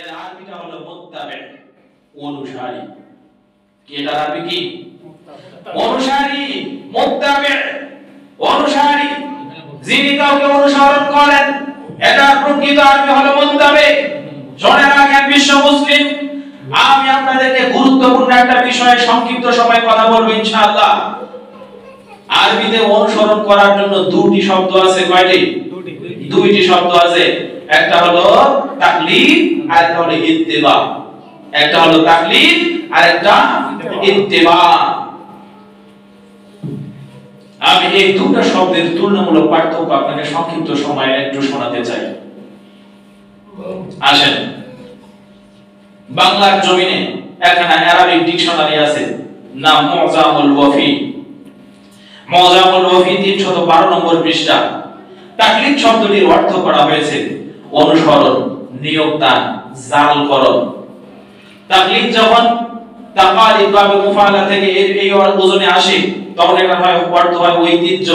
এর আরবিটা হলো মুত্তাবি, অনুসারী। কি এটা আরবি কি? অনুসারী, মুত্তাবি, অনুসারী, যিনি কাউকে অনুসরণ করেন, এটা প্রকৃত আরবি হলো মুত্তাবি। শুনে রাখেন বিশ্ব মুসলিম, আমি আপনাদেরকে গুরুত্বপূর্ণ একটা বিষয়ে সংক্ষিপ্ত সময় কথা বলবো ইনশাআল্লাহ। আরবিতে অনুসরণ করার জন্য দুটি শব্দ আছে। কয়টি? দুইটি শব্দ আছে। একটা হলো তাকলিদ আর একটা হলো ইত্তিবা। একটা হলো তাকলিদ আর একটা ইত্তিবা। আমি এই দুটো শব্দের তুলনামূলক পার্থক্য আপনাকে সংক্ষিপ্ত সময়ে একটু শোনাতে চাই। আসেন, বাংলার জমিনে এখানে আরবিক ডিকশনারি আছে, নাম মুজামুল ওয়াফি। মুজামুল ওয়াফি 312 নম্বর পৃষ্ঠা। তাকলিদ শব্দটির অর্থ করা হয়েছে অনুসরণ, নিয়োগদান, জালকরণ। তাকলিদ যখন তাকালিদ বা মুফাআলা থেকে এই ওজনে আসে, তখন এটা হয় অর্থ হয় ঐতিহ্য,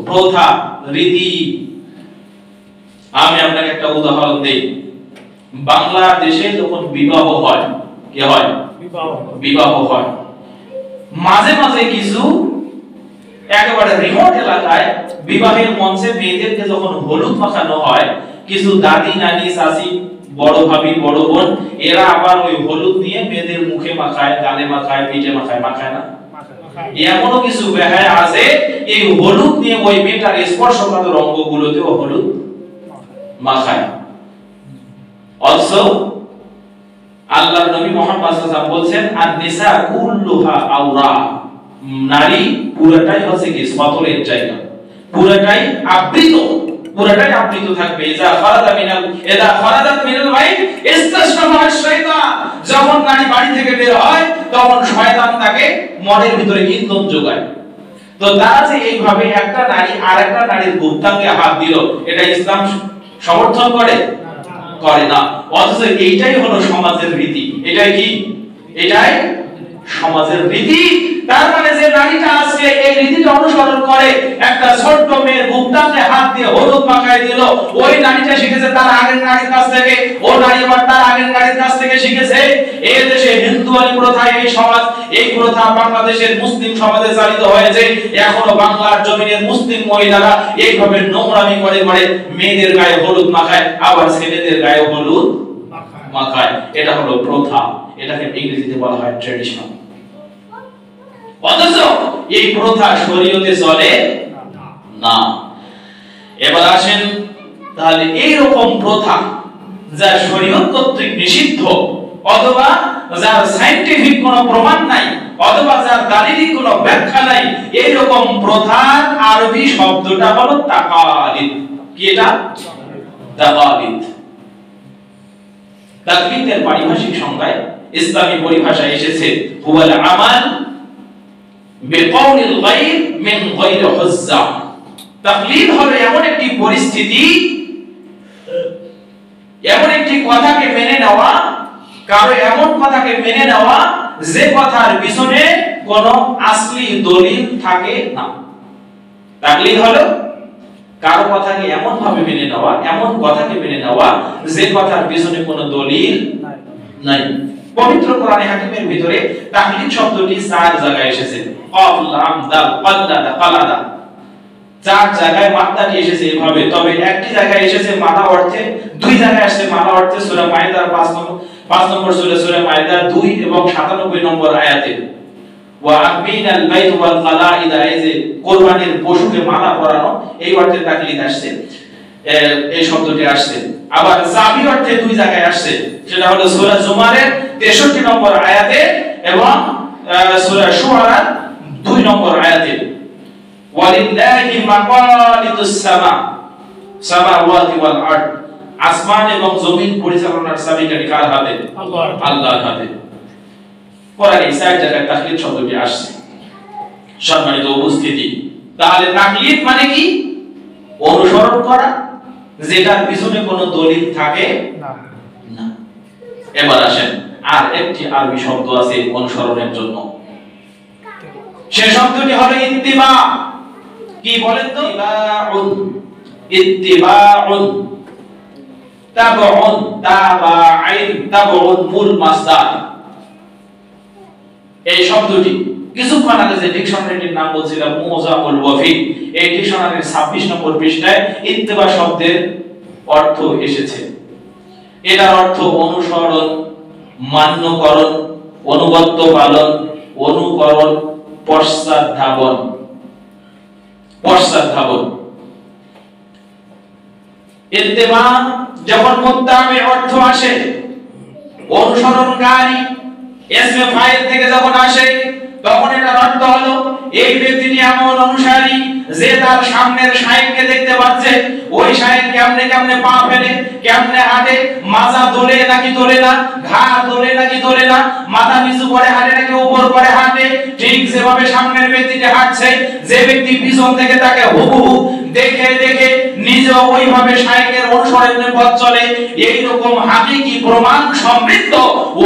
প্রথা, রীতি। আমি আপনাকে একটা উদাহরণ দেই। বাংলাদেশে যখন বিবাহ হয়, কি হয়? বিবাহ হয়। মাঝে মাঝে কিছু একেবারে রিমোট এলাকায় বিবাহের মঞ্চে মেয়েদেরকে যখন হলুদ মাখানো হয়, কিছু দাদি, নানি, চাচি, বড় ভাবি, বড় বোন, এরা আবার ওই হলুদ নিয়ে মেয়েদের মুখে মাখায়, গালে মাখায়, পিঠে মাখায়। মাখায় না? এমনও কিছু বেহায়া আছে, এই হলুদ নিয়ে ওই মেয়েটার স্পর্শকাতর অঙ্গগুলোতেও হলুদ মাখায়। অথচ আল্লাহর নবী মুহাম্মদ সাল্লাল্লাহু আলাইহি ওয়াসাল্লাম বলছেন, আন-নিসা কুল্লুহা আওরা, নারী পুরোটাই হচ্ছে কি সতরের জায়গা, পুরোটাই আবৃত, পুরোটাই আবৃত থাকবে। ইজা খারাজাত মিনাল বাইত ইস্তাশরাফা আশ-শাইতান, যখন নারী বাড়ি থেকে বের হয় তখন শয়তান তাকে মনের ভিতরে ইন্ধন যোগায়। তো তারা যে এইভাবে একটা নারী আরেকটা নারীর গুপ্তাঙ্গে হাত দিল, এটা ইসলাম সমর্থন করে? করে না। অথচ এইটাই হলো সমাজের রীতি। এটাই কি? এটাই সমাজের রীতি। তার মানে যে নারীটা আজকে এই রীতিটা অনুসরণ করে, একটা ছোট্ট মেয়ের গুপ্তাঙ্গে হাত দিয়ে হলুদ মাখায় দিল, ওই নারীটা শিখেছে তার আগের নারীর কাছ থেকে, ও নারী আবার তার আগের নারীর কাছ থেকে শিখেছে। এই দেশে হিন্দুয়ানি প্রথা, এই সমাজ, এই প্রথা বাংলাদেশের মুসলিম সমাজে চালিত হয়েছে। এখনো বাংলার জমিনের মুসলিম মহিলারা এইভাবে নোংরামি করে করে মেয়েদের গায়ে হলুদ মাখায়, আবার ছেলেদের গায়ে হলুদ মাখায়। এটা হলো প্রথা। এটাকে ইংরেজিতে বলা হয় ট্র্যাডিশন। অথচ এই প্রথা শরীয়তে চলে না। এবার আসেন, তাহলে এই রকম প্রথা যা শরীয়ত কর্তৃক নিষিদ্ধ, অথবা যার সায়েন্টিফিক কোনো প্রমাণ নাই, অথবা যার দালিলিক কোনো ব্যাখ্যা নাই, এই রকম প্রথার আরবি শব্দটা হলো তাকালিদ। কি এটা? তাকালিদ। তাকলিদের পারিভাষিক সংজ্ঞায় ইসলামী পরিভাষায় এসেছে হুয়াল আমাল বিকাউলিল গায়র মিন গায়রি হুজ্জা। তাকলিদ হলো এমন একটি পরিস্থিতি, এমন একটি কথাকে মেনে নেওয়া, কারো এমন কথাকে মেনে নেওয়া যে কথার পিছনে কোনো আসলি দলিল থাকে না। তাকলিদ হলো কারো কথাকে এমন ভাবে মেনে নেওয়া, এমন কথাকে মেনে নেওয়া যে কথার পিছনে কোনো দলিল নাই। পবিত্র কোরআনে হাকিমের ভিতরে তাকলিদ শব্দটি 4 জায়গায় এসেছে। কফ, লাম, দাল, কাল্লাদা, কালাদা, 4 জায়গায় মাত্রাটি এসেছে এভাবে। তবে একটি জায়গায় এসেছে মানা অর্থে, 2 জায়গায় আসছে মানা অর্থে। সূরা মাইদার 5 নম্বর সূরা মাইদার 2 এবং 97 নম্বর আয়াতে। ওয়া আবিনাল বাইত ওয়াল কালাইদ, এই যে কুরবানির পশুকে মালা পরানো, এই অর্থে তাকলিদ আসছে, এই শব্দটি আসছে। আবার জাবি অর্থে 2 জায়গায় আসছে, সেটা হলো সূরা জুমারের 63 নম্বর আয়াতে এবং সূরা শুআরা 2 নম্বর আয়াতে। ওয়ালিল্লাহি মাকালিদুস সামা, সামাওয়াতি ওয়াল আরদ, আসমান এবং জমিন পরিচালনার চাবিকাঠি কার হাতে? আল্লাহর হাতে। কোরআনে 4 জায়গায় তাকলিদ শব্দটি আসছে। সম্মানিত উপস্থিতি, তাহলে তাকলিদ মানে কি? অনুসরণ করা যেটার পিছনে কোনো দলিল থাকে না। এবার আসেন, আর একটি আরবি শব্দ আছে অনুসরণের জন্য, সে শব্দটি হলো ইত্তিবা। কি বলেন তো? ইত্তিবাউন। তাবউন, তাবাইন, তাবউন মূল মাসদার। এই শব্দটি কিছুক্ষণ আগে যে ডিকশনারিটির নাম বলছিলাম মুজামুল ওয়াফি, এই ডিকশনারির 26 নম্বর পৃষ্ঠায় ইত্তেবা শব্দের অর্থ এসেছে। এটার অর্থ অনুসরণ, মান্যকরণ, অনুগত্য পালন, অনুকরণ, পশ্চাৎধাবন। পশ্চাৎধাবন ইত্তেবা যখন মুত্তাবি অর্থ আসে, অনুসরণকারী ইসমে ফাইল থেকে যখন আসে, তখন এটার অর্থ হলো এই ব্যক্তিটি এমন অনুসারী যে তার সামনের শায়েখকে দেখতে পাচ্ছে, ওই শায়েখ কেমনে কেমনে পা ফেলে, কেমনে হাঁটে, মাজা দোলে নাকি দোলে না, ঘাড় দোলে নাকি দোলে না, মাথা নিচু করে হাঁটে নাকি উপর করে হাঁটে, ঠিক যেভাবে সামনের ব্যক্তিটি হাঁটছে, যে ব্যক্তি পিছন থেকে তাকে হুবহু দেখে দেখে নিজেও ওইভাবে শায়েখের অনুসরণে পথ চলে, এই রকম হাকিকি প্রমাণ সমৃদ্ধ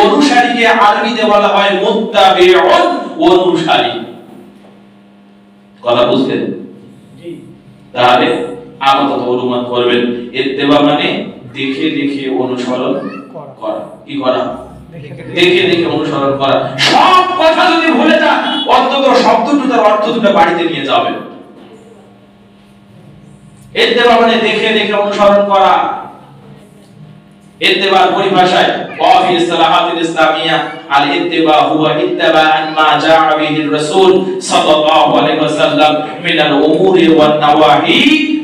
অনুসারীকে আরবিতে বলা হয় মুত্তাবিউন, অনুসারী। কথা বুঝলেন? জি। তাহলে আপাতত অনুমান করবেন ইত্তেবা মানে দেখে দেখে অনুসরণ করা। কি করা? দেখে দেখে অনুসরণ করা। সব কথা যদি ভুলে যান, অন্তত শব্দ দুটার অর্থ দুটো বাড়িতে নিয়ে যাবেন। ইত্তেবা মানে দেখে দেখে অনুসরণ করা। ইত্তেবার পরিভাষায় ওয়াফি ইসলাহাতিল ইসলামিয়া আল ইত্তিবা হুয়া ইত্তিবা'আন মা জা'a বিহি রাসূল সাল্লাল্লাহু আলাইহি ওয়াসাল্লাম মিনাল উমুরি ওয়ান নাওয়াহি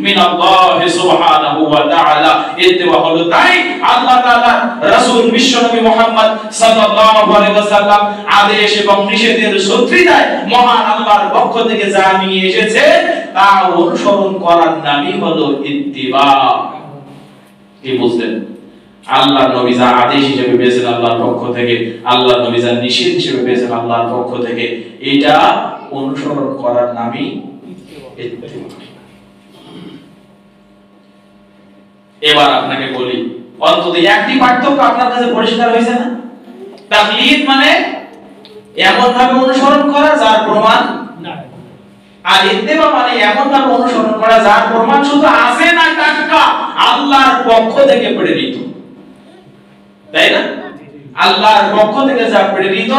মিন আল্লাহ সুবহানাহু ওয়া তাআলা। ইত্তিবা হলো তাই আল্লাহ তাআলা রাসূল বিশ্বনবী মুহাম্মদ সাল্লাল্লাহু আলাইহি ওয়াসাল্লাম আদেশ এবং নিষেধের সূত্রিতায় মহান আল্লাহর পক্ষ থেকে যা নিয়ে এসেছে তা অনুসরণ করার নামই হলো ইত্তিবা। কি বুঝলেন? আল্লাহর নবী যা আদেশ হিসেবে পেয়েছেন আল্লাহর পক্ষ থেকে, আল্লাহর নবী যা নিষেধ হিসেবে পেয়েছেন আল্লাহর পক্ষ থেকে, এটা অনুসরণ করার নামই ইত্তিবা। এবার আপনাকে বলি, অন্তত একটি পার্থক্য আপনার কাছে পরিষ্কার হয়েছে না? তাকলিদ মানে এমন ভাবে অনুসরণ করা যার প্রমাণ নাই, আর ইত্তেবা মানে এমন ভাবে অনুসরণ করা যার প্রমাণ শুধু আছে না টাটকা আল্লাহর পক্ষ থেকে প্রেরিত। তাই না? আল্লাহর পক্ষ থেকে যা প্রেরিত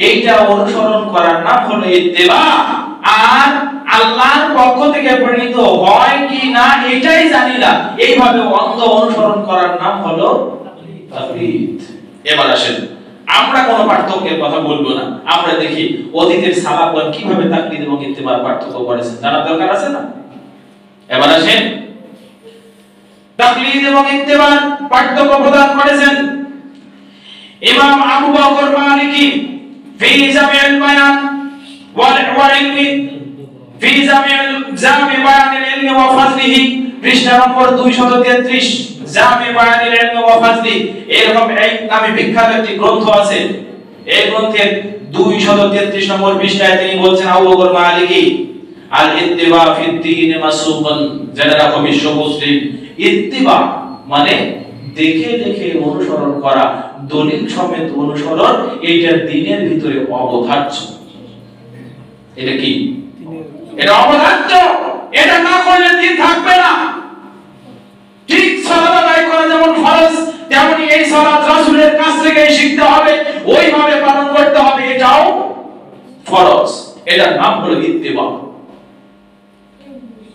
এইটা অনুসরণ করার নাম হলো ইত্তেবা। আর আল্লাহর পক্ষ থেকে প্রেরিত হয় কি না এটাই জানি না, এইভাবে অন্ধ অনুসরণ করার নাম হলো তাকলিদ। এবার আসেন, আমরা কোনো পার্থক্যের কথা বলবো না, আমরা দেখি অতীতের সাহাবাগণ কিভাবে তাকলিদ এবং ইত্তেবার পার্থক্য করেছেন, জানার দরকার আছে না? এবার আসেন, তাকলিদ এবং ইত্তেবার পার্থক্য প্রদান করেছেন ইমাম আবু বকর মালিকি ফি জামিউল বায়ান ওয়াল ইলমি ফি জামি বায়ানিল ইলমি ওয়া ফাজলিহি, পৃষ্ঠা নম্বর 233, জামি বায়ানিল ইলমি ওয়া ফাজলি, এরকম এক নামে বিখ্যাত একটি গ্রন্থ আছে। এই গ্রন্থের 233 নম্বর পৃষ্ঠায় তিনি বলছেন, আবু বকর মালিকি আল ইত্তিবা ফিদ দ্বীন মাসুকান, যারা রাখো বিশ্ব মুসলিম, ইত্তিবা মানে দেখে দেখে অনুসরণ করা, দলিল সমেত অনুসরণ, এটা দ্বীনের ভিতরে অবধার্য। এটা কি? এটা অবধার্য। এটা না করলে দ্বীন থাকবে না। ঠিক সালাত আদায় করা যেমন ফরজ, তেমনি এই সালাত রাসূলের কাছ থেকে শিখতে হবে, ওইভাবে পালন করতে হবে, এটাও ফরজ। এটার নাম হলো ইত্তিবা।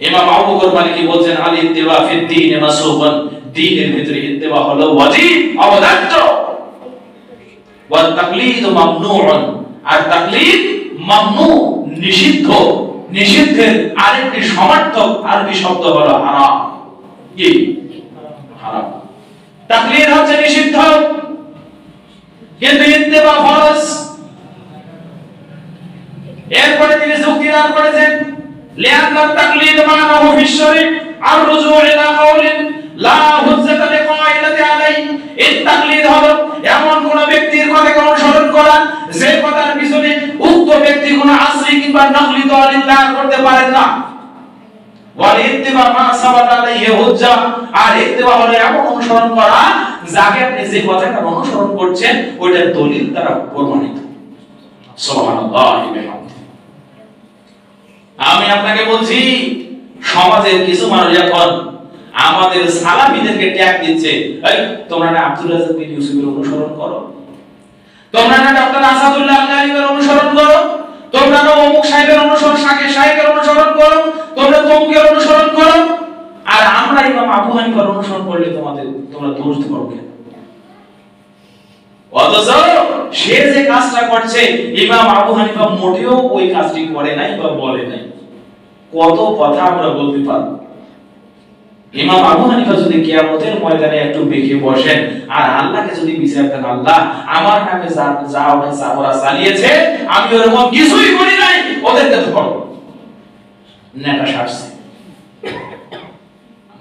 ইমাম আবু বকর মালিকি বলেন, আল ইত্তিবা ফিদ দ্বীন মাসুকান, দ্বীনের ভিতরে ইত্তিবা হলো ওয়াজিব, অবধার্য। ওয়া তাকলিদ মামনুউন, আর তাকলিদ মামনু, নিষিদ্ধ। নিষিদ্ধের আরেকটি সমার্থক আরবি শব্দ হলো হারাম। কি? হারাম। তাকলিদ হচ্ছে নিষিদ্ধ, কিন্তু ইত্তিবা ফরজ। এরপরে তিনি যুক্তি দান করেছেন, লিআন্না তাকলিদ মানাহু ফি শরী'আ আর-রুজু' ইলা কাওলিন লা হুজ্জাতা লিকাইদাতি আলাইহি। এই তাকলিদ হলো এমন কোন ব্যক্তির কথাকে অনুসরণ করা যে কথার পিছনে উক্ত ব্যক্তি কোন আসলি কিংবা নকলি দলিল দাঁড় করতে পারেন না। ওয়াল ইত্তিবা মা সাবাতা আলাইহি হুজ্জা, আর ইত্তিবা হলো এমন অনুসরণ করা যাকে আপনি যে কথাটা অনুসরণ করছেন ওইটা দলিল দ্বারা প্রমাণিত। সুবহানাল্লাহি বিহামদিহি। আমি আপনাকে বলছি, সমাজের কিছু মানুষ এখন আমাদের সালাফিদেরকে ট্যাগ দিচ্ছে, এই তোমরা না আব্দুল রাজ্জাক বিন ইউসুফের অনুসরণ করো, তোমরা না ডক্টর আসাদুল্লাহ আল-গালিবের অনুসরণ করো, তোমরা না অমুক সাহেবের অনুসরণ, শাকির সাহেবের অনুসরণ করো, তোমরা তমুকের অনুসরণ করো, আর আমরা ইমাম আবু হানিফার অনুসরণ করলে তোমরা দোষ ধরো কেন? অথচ সে যে কাজটা করছে ইমাম আবু হানিফা মোটেও ওই কাজটি করে নাই বা বলে নাই। কত কথা আমরা বলতে পারবো। ইমাম আবু হানিফা যদি কিয়ামতের ময়দানে একটু বেঁকে বসেন আর আল্লাহকে যদি বিচার দেন, আল্লাহ আমার নামে যা ওরা চালিয়েছে আমি ওরকম কিছুই করি নাই, ওদেরকে তো করো, নেটা সারছে।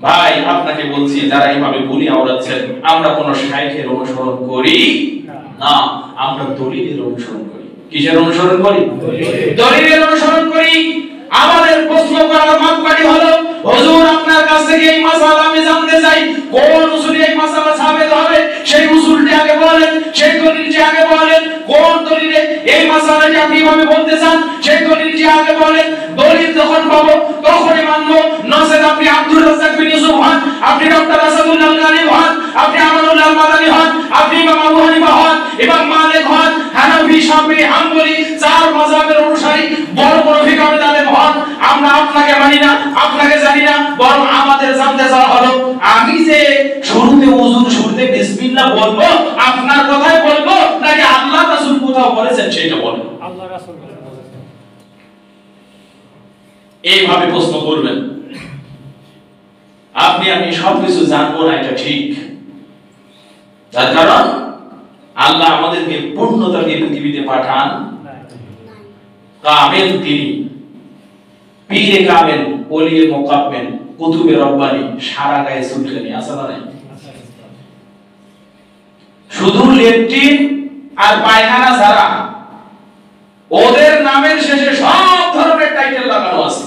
ভাই আপনাকে বলছি, যারা এইভাবে বলি আওড়াচ্ছেন, আমরা কোন শাইখের অনুসরণ করি না, আমরা দলিলের অনুসরণ করি। কিসের অনুসরণ করি? দলিলের অনুসরণ করি। আমাদের প্রশ্ন করার মাপকাঠি হলো, হুজুর আপনার কাছ থেকে এই মাসালা আমি জানতে চাই, কোন উসুলে এই মাসালা সাবেত হবে সেই উসুলটি আগে বলেন, সেই দলিলটি আগে বলেন, কোন দলিলে এই মাসালাটি আপনি কিভাবে বলতে চান সেই দলিলটি আগে বলেন। দলিল যখন পাবো তখনই মানবো, নসেদ আপনি আব্দুর রাজ্জাক বিন ইউসুফ হন, আপনি ডক্টর আসাদুল্লাহ আল-গালিব হন, আপনি আমানুল্লাহ আল-মাদানী হন, আপনি ইমাম আবু হানিফা হন, ইমাম মালিক হন, হানাফি, শাফিঈ, হাম্বলি, চার মাযহাবের অনুসারী বড় বড় ফিকহের আলেম হন, আমরা আপনাকে মানি না, আপনাকে জানি না, বরং আমাদের জানতে চাওয়া হলো আমি যে শুরুতে ওযুর শুরুতে বিসমিল্লাহ বলবো আপনার কথাই বলবো নাকি আল্লাহ রাসূল কোথাও বলেছেন সেটা বলেন। আল্লাহ রাসূল বলেছেন। এইভাবে প্রশ্ন করবেন। আমি সবকিছু জানবো না, এটা ঠিক। তার কারণ আল্লাহ আমাদেরকে পূর্ণতা দিয়ে পৃথিবীতে পাঠান কামেল তিনি, পীরে কামেল, ওলিয়ে মুকাম্মেল, কুতুবে রব্বানি, সারা গায়ে চুলকানি আছে না নাই? শুধু লেট্রিন আর পায়খানা ছাড়া ওদের নামের শেষে সব ধরনের টাইটেল লাগানো আছে।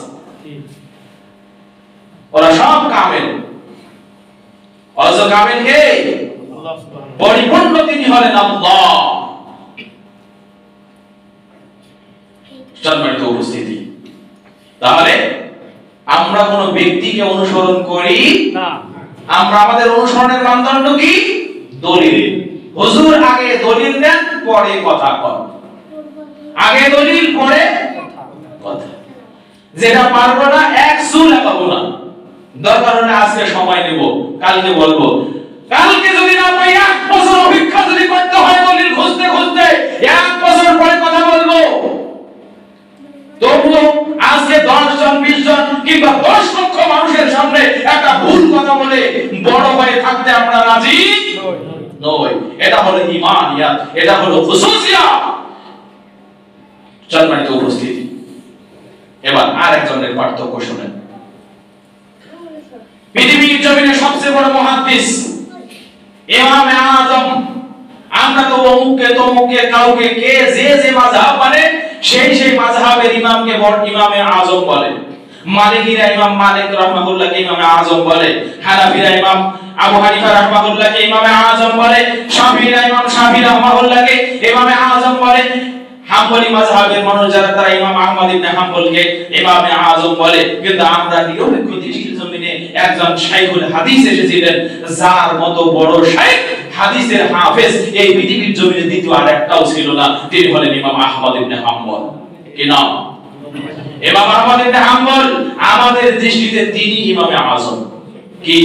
ওরা সব কামেল। অথচ কামেল কে? পরিপূর্ণ তিনি হলেন আল্লাহ। সম্মানিত উপস্থিতি, তাহলে আমরা কোন ব্যক্তিকে অনুসরণ করি না, আমরা আমাদের অনুসরণের মানদণ্ড কি? দলিল। হুজুর আগে দলিল দেন পরে কথা কন, আগে দলিল পরে কথা। যেটা পারবো না এক চুল লাগাবো না, দরকার হলে আজকে সময় নেব, কালকে বলবো। কালকে যদি না পাই 1 বছর অপেক্ষা যদি করতে হয় দলিল খুঁজতে খুঁজতে 1 বছর পরে কথা বলবো। তবুও আজকে 10 জন 20 জন কিংবা 10 লক্ষ মানুষের সামনে একটা ভুল কথা বলে বড় হয়ে থাকতে আমরা রাজি নই। এটা হলো ঈমানিয়াত, এটা হলো খুসুসিয়াত। সম্মানিত উপস্থিতি, এবার আরেকজনের পার্থক্য শুনেন। পৃথিবীর জমিনে সবচেয়ে বড় মুহাদ্দিস ইমামে আযম। আমরা তো অমুককে কাউকে কে যে মাযহাব মানে সেই মাযহাবের ইমামকে ইমামে আযম বলে। মালিকিরা ইমাম মালিক রাহমাহুল্লাহকে ইমামে আযম বলে, হানাফিরা ইমাম আবু হানিফা রাহমাহুল্লাহকে ইমামে আযম বলে, শাফিঈরা ইমাম শাফিঈ রাহমাহুল্লাহকে ইমামে আযম বলে, হাম্বলি মাযহাবের মানুষ যারা তারা ইমাম আহমদ ইবনে হাম্বলকে ইমামে আযম বলে। কিন্তু আমরা নিরপেক্ষ দেশের জমিনে একজন শাইখুল হাদিস এসেছিলেন, যার মতো বড় শাইখ হাদিসের হাফেজ এই পৃথিবীর জমিনে দ্বিতীয় আরেকটাও ছিল না। তিনি হলেন ইমাম আহমদ ইবনে হাম্বল। কি নাম? ইমাম আহমদ ইবনে হাম্বল। আমাদের দৃষ্টিতে তিনি ইমামে আযম। কি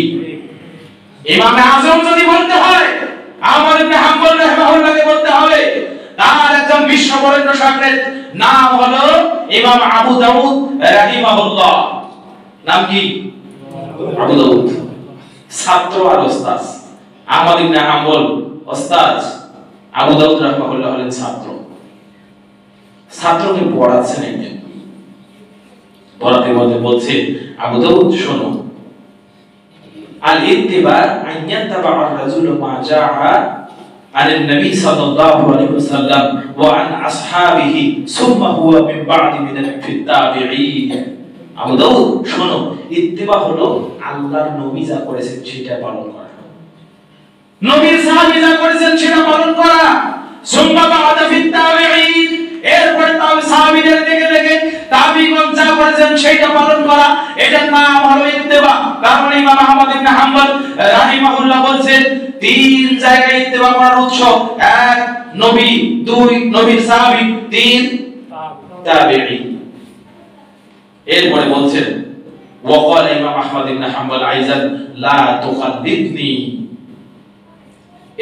ইমামে আযম যদি বলতে হয় আহমদ ইবনে হাম্বল রাহিমাহুল্লাহকে বলতে হবে। তার একজন বিশ্ববরেণ্য শায়খ নাম হলো ইমাম আবু দাউদ রাহিমাহুল্লাহ। নাম কি? আবু দাউদ। ছাত্র আর ওস্তাদ। আহমদ ইবনে হাম্বল ওস্তাদ, আবু দাউদ রাহিমাহুল্লাহ হলেন ছাত্র। ছাত্রকে পড়াচ্ছেন একদিন, পড়াতে বলছে, আবু দাউদ শোনো, আল ইত্তিবা আন ইয়াত্তাবা আর-রাজুলু মা জাআ عن النبي صلى الله عليه وسلم وعن أصحابه ثم هو من بعد من التابعين। আবু দাউদ শোনো, ইত্তিবা হলো আল্লাহর নবী যা করেছেন সেটা পালন করা, নবীর সাহাবী যা করেছেন সেটা পালন করা। সুম্মা বা'দা ফিত তাবিঈন, এরপর সাহাবীদের দেখে দেখে তাবিঈগণ যা করেছেন সেইটা পালন করা, এটার নাম হলো ইত্তেবা। কারণ ইমাম আহমদ ইবনে হাম্বল রাহিমাহুল্লাহ বলেন তিন জায়গায় ইত্তেবা করার উৎস: এক নবী, দুই নবীর সাহাবী, তিন তাবেঈ। এরপরে বলছেন ওয়াকাল ইমাম আহমদ ইবনে হাম্বল আইজান লা তুখাল্লিদনি।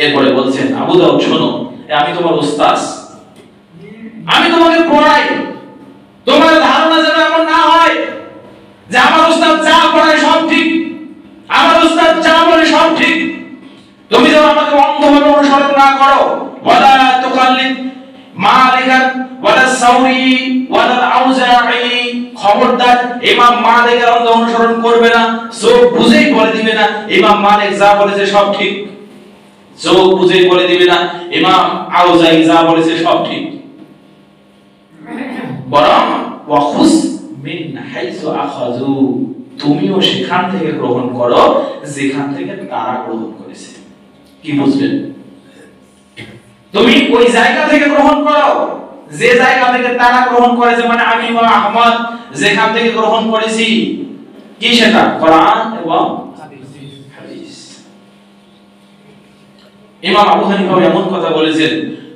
এরপরে বলছেন আবু দাউদ শোনো, আমি তোমার উস্তাদ, আমি তোমাকে পড়াই, তোমার ধারণা যেন এমন না হয় যে আমার উস্তাদ যা পড়ায় সব ঠিক, আমার উস্তাদ যা বলে সব ঠিক। তুমি যেন আমাকে অন্ধভাবে অনুসরণ না করো। ওয়ালা তুকাল্লিদ মালিকান ওয়ালা সাউরি ওয়ালা আউজাঈ। খবরদার ইমাম মালিকের অন্ধ অনুসরণ করবে না, চোখ বুঝেই বলে দিবে না ইমাম মালিক যা বলেছে সব ঠিক, চোখ বুঝেই বলে দিবে না ইমাম আউজাঈ যা বলেছে সব ঠিক। বরং ওয়াখুস মিন হাইসু আখাযু, তুমিও সেখান থেকে গ্রহণ করো যেখান থেকে তারা গ্রহণ করেছে। কি বুঝলেন? তুমি ওই জায়গা থেকে গ্রহণ করো যে জায়গা থেকে তারা গ্রহণ করেছে, মানে আমি ইমাম আহমদ যেখান থেকে গ্রহণ করেছি। কি সেটা? কোরআন এবং হাদিস। ইমাম আবু হানিফা এমন কথা বলেছেন,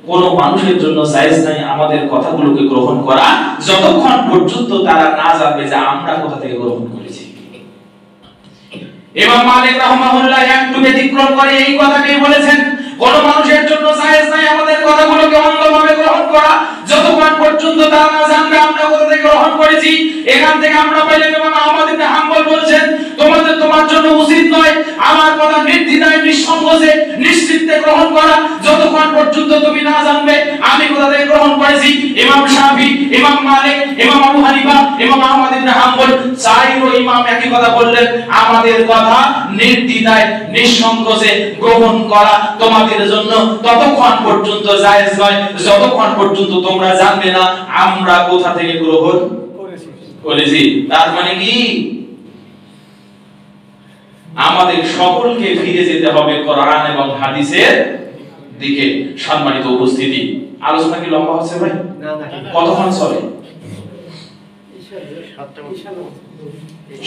কোন মানুষের জন্য জায়েজ নাই আমাদের কথাগুলোকে গ্রহণ করা যতক্ষণ পর্যন্ত তারা না জানবে যে আমরা কোথা থেকে গ্রহণ করেছি। ইমাম মালিক রাহমাহুল্লাহ একটু ব্যতিক্রম করে এই কথাটাই বলেছেন, কোন মানুষের জন্য জায়েজ নাই আমাদের কথাগুলোকে অন্ধভাবে গ্রহণ করা যতক্ষণ পর্যন্ত তারা না জানবে আমরা কোথা থেকে গ্রহণ করেছি। এখান থেকে আমরা পাইলাম ইমাম আহমদ ইবনে হাম্বল বলেছেন তোমার জন্য উচিত নয় আমার কথা নির্দ্বিধায় নিঃসংকোচে নিশ্চিন্তে গ্রহণ করা যতক্ষণ পর্যন্ত তুমি না জানবে আমি কোথা থেকে গ্রহণ করেছি। ইমাম শাফি, ইমাম মালিক, ইমাম আবু হানিফা, ইমাম আহমদ ইবনে হাম্বল চাইরো ইমাম একই কথা বললেন, আমাদের কথা নির্দ্বিধায় নিঃসংকোচে গ্রহণ করা তোমাদের জন্য ততক্ষণ পর্যন্ত জায়েজ নয় যতক্ষণ পর্যন্ত তোমরা জানবে না আমরা কোথা থেকে গ্রহণ করেছি। তার মানে কি? আমাদের সকলকে ফিরে যেতে হবে কোরআন এবং হাদিসের দিকে। সম্মানিত উপস্থিতি, আলোচনা কি লম্বা হচ্ছে ভাই? কতক্ষণ চলে?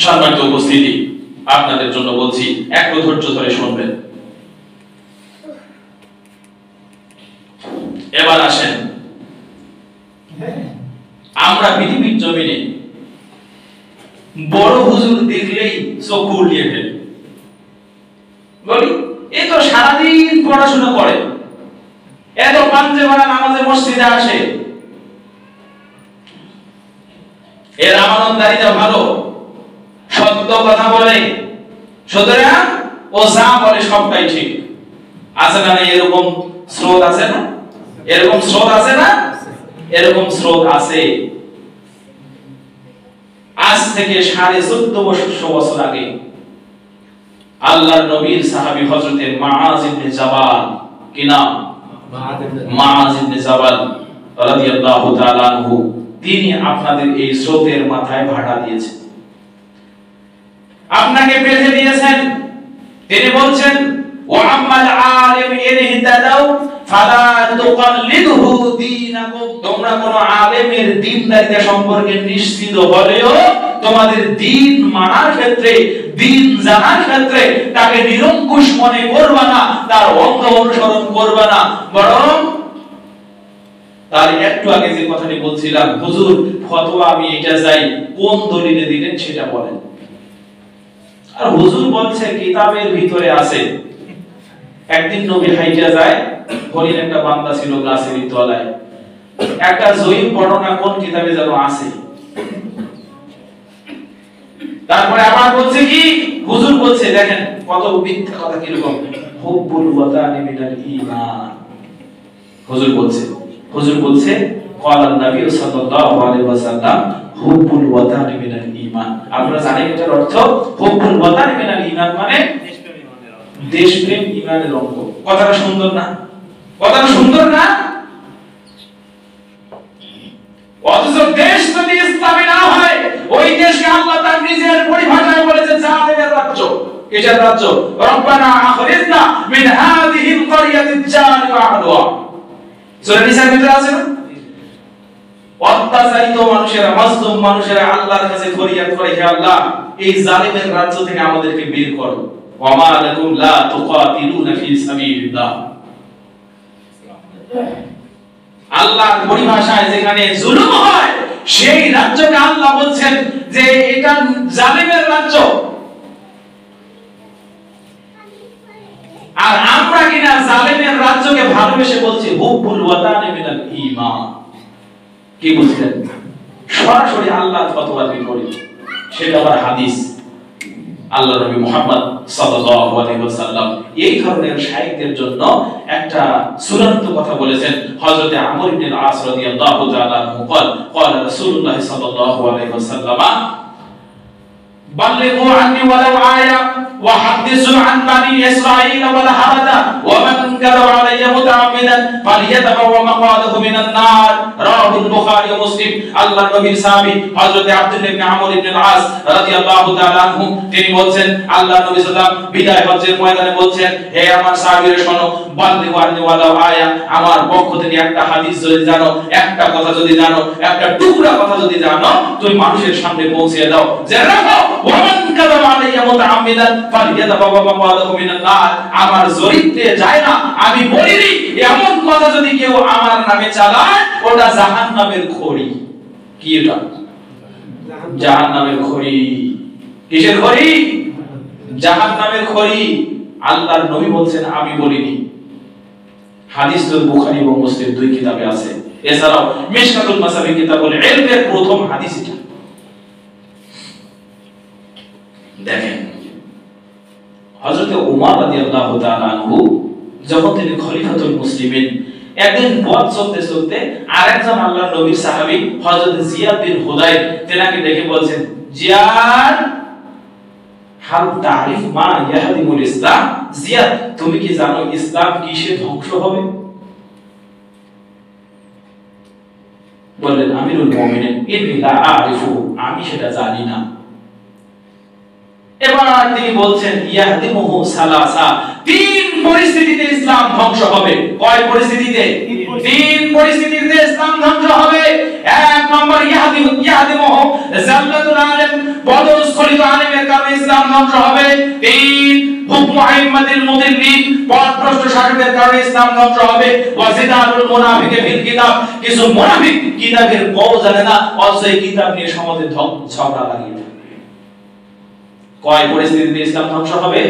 সম্মানিত উপস্থিতি, আপনাদের জন্য বলছি একটু ধৈর্য ধরে শুনবেন। এবার আসেন, আমরা পৃথিবীর জমিনে বড় হুজুর দেখলেই চোখ উল্টিয়ে ফেলি, বলি এই তো সারাদিন পড়াশোনা করে, এত পাঞ্জে ভরা নামাজে মসজিদে আসে, এর আমানতদারিতা ভালো, সত্য কথা বলে, সুতরাং ও যা বলে সবটাই ঠিক। আছে না? এরকম স্রোত আছে না? এরকম স্রোত আছে না? এরকম স্রোত আছে। আজ থেকে 1450 বছর আগে আল্লাহর নবীর সাহাবী হযরতে মুআয ইবনে জাবাল, কি নাম? মুআয ইবনে জাবাল রাদিয়াল্লাহু তাআলা আনহু, তিনি আপনাদের এই স্রোতের মাথায় ভাটা দিয়েছেন, আপনাকে বেঁধে দিয়েছেন। তিনি বলছেন ওয়া আম্মাল আলিম ইন ইহতাদাউ ফালা তুকাল্লিদহু দীনাকুম, তোমরা কোন আলেমের দ্বীনদারিতা সম্পর্কে নিশ্চিত হলেও তোমাদের দ্বীন মানার ক্ষেত্রে, দ্বীন জানার ক্ষেত্রে তাকে নিরঙ্কুশ মনে করবে না, তার অন্ধ অনুসরণ করবে না, বরং তার একটু আগে যে কথাটি বলছিলাম, হুজুর ফতোয়া আমি এটা চাই, কোন দলিলে দিলেন সেটা বলেন। আর হুজুর বলছে কিতাবের ভিতরে আছে। একদিন নবী হাইজা যায়, হরিণ একটা বান্দা ছিল গাছের তলায়, একটা জয়ীব বর্ণনা কোন কিতাবে যেন আছে। তারপরে আবার বলছে কি, হুজুর বলছে দেখেন কত মিথ্যা কথা, কিরকম হুব্বুল ওয়াতানি মিনাল ঈমান। হুজুর বলছে ক্বালান নবী সাল্লাল্লাহু আলাইহি ওয়াসাল্লাম হুব্বুল ওয়াতানি মিনাল ঈমান। আপনারা জানেন এটার অর্থ? হুব্বুল ওয়াতানি মিনাল ঈমান মানে দেশপ্রেম ঈমানের অঙ্গ। কথাটা সুন্দর না? কথাটা সুন্দর না? অথচ দেশ যদি ইসলামী না হয়, ওই দেশকে আল্লাহ তার নিজের পরিভাষায় বলেছে জালিমের রাজ্য। কিসের রাজ্য? রব্বানা আখরিজনা মিন হাযিহিল ক্বরিয়াতিল জালিমা আহলুহা। সূরা নিসার ভিতরে আছে না? আল্লাহ বলেন, হে আল্লাহ, আমাদেরকে এই দেশ থেকে বের করে দাও, যেই দেশ থেকে আল্লাহ তার নিজের পরিভাষায় বলেছে জালিমের রাজ্য। কিসের রাজ্য? রব্বানা আখরিজনা মিন হাযিহিল ক্বরিয়াতিল জালিমা আহলুহা। সূরা নিসার ভিতরে আছে না? অত্যাচারিত মানুষেরা, মাজলুম মানুষেরা আল্লাহর কাছে ফরিয়াদ করে, হে আল্লাহ এই জালিমের রাজ্য থেকে আমাদেরকে বের করো। ওয়া মা লাকুম লা তুকাতিলুনা ফি সাবিলিল্লাহ। আল্লাহর পরিভাষায় যেখানে জুলুম হয় সেই রাজ্যকে আল্লাহ বলছেন যে এটা জালিমের রাজ্য। আর আমরা কিনা জালিমের রাজ্যকে ভালোবেসে বলছি হুব্বুল ওয়াতানি মিনাল ঈমান। কি বুঝলেন? সরাসরি আল্লাহ ফতোয়ার বিপরীত। সেটা আবার হাদিস। আল্লাহ নবী মুহাম্মদ সাল্লাল্লাহু আলাইহি ওয়াসাল্লাম এই ধরনের শায়েখদের জন্য একটা চূড়ান্ত কথা বলেছেন। হযরত আমর ইবনে আল-আস রাদিয়াল্লাহু তাআলা আনহু قال রাসূলুল্লাহ সাল্লাল্লাহু আলাইহি ওয়াসাল্লাম বাল্লিগু আন্নি ওয়ালাউ আয়া ওয়া হাদিসু আন বানি ইসরাঈল ওয়ালা হারাজা ওয়া মান কাযাবা আলাইয়া মুতাআম্মিদান ফালিয়াতাবাওয়া মাকআদাহু মিনান নার। রাওয়াহুল বুখারী ও মুসলিম। আল্লাহর নবীর সাহাবী হযরত আব্দুল্লাহ ইবনে আমর ইবনে আল-আস রাদিয়াল্লাহু তাআলা আনহু তিনি বলছেন, আল্লাহর নবী সাল্লাল্লাহু আলাইহি ওয়াসাল্লাম বিদায় হজ্জের ময়দানে বলছেন, হে আমার সাহাবীরা শোনো, বাল্লিগু আন্নি ওয়ালাউ আয়া, আমার পক্ষ থেকে একটা হাদিস যদি জানো, একটা কথা যদি জানো, একটা টুকরা কথা যদি জানো, তুমি মানুষের সামনে পৌঁছে দাও যে রাখো ওয়া মান কাযাবা আলাইয়া মুতাআম্মিদান ফালিয়াতাবাওয়া মাকআদাহু মিনান নার। আমার চরিত্রে যায় না, আমি বলিনি এমন কথা যদি কেউ আমার নামে চালায় ওটা জাহান্নামের খড়ি। কি এটা? জাহান্নামের খড়ি। কিসের খড়ি? জাহান্নামের খড়ি। আল্লাহর নবী বলছেন আমি বলিনি। হাদিস তো বুখারী এবং মুসলিম দুই কিতাবে আছে। এছাড়াও মিশকাতুল মাসাবি কিতাবুল ইলমের প্রথম হাদিস এটা। দেখেন হযরত ওমর রাদিয়াল্লাহু তাআলা আনহু যখন তিনি খলিফাতুল মুসলিমিন, একদিন পথ চলতে চলতে আরেকজন আল্লাহর নবীর সাহাবী হযরত জিয়াদ বিন হুদাইর তেনাকে দেখে বলছেন, জিয়াদ হাল তারিফ মা ইয়াহদিমুল ইসলাম। জিয়াদ তুমি কি জানো ইসলাম কিসে ধ্বংস হবে? বললেন আমিরুল মুমিনিন ইন্নী লা আরিফু, আমি সেটা জানি না। এবার তিনি বলছেন ইয়াহদিমুহু সালাসা, তিন পরিস্থিতিতে ইসলাম ধ্বংস হবে। কয় পরিস্থিতিতে? তিন পরিস্থিতিতে ইসলাম ধ্বংস হবে। এক নম্বর ইয়াহদিমুহু জাল্লাতুল আলিম, পদস্খলিত আলিমের কারণে ইসলাম ধ্বংস হবে। তিন হুকম আইম্মাতিল মুদিল্লিন, পথভ্রষ্ট শাসকের কারণে ইসলাম ধ্বংস হবে। ওয়াজিদাতুল মুনাফিকি ফিল কিতাব, কিছু মুনাফিক কিতাবের বউ জানে না, অথচ এই কিতাব নিয়ে সমাজে ঝগড়া লাগিয়ে থাকে। কয় পরিস্থিতিতে ইসলাম ধ্বংস হবে?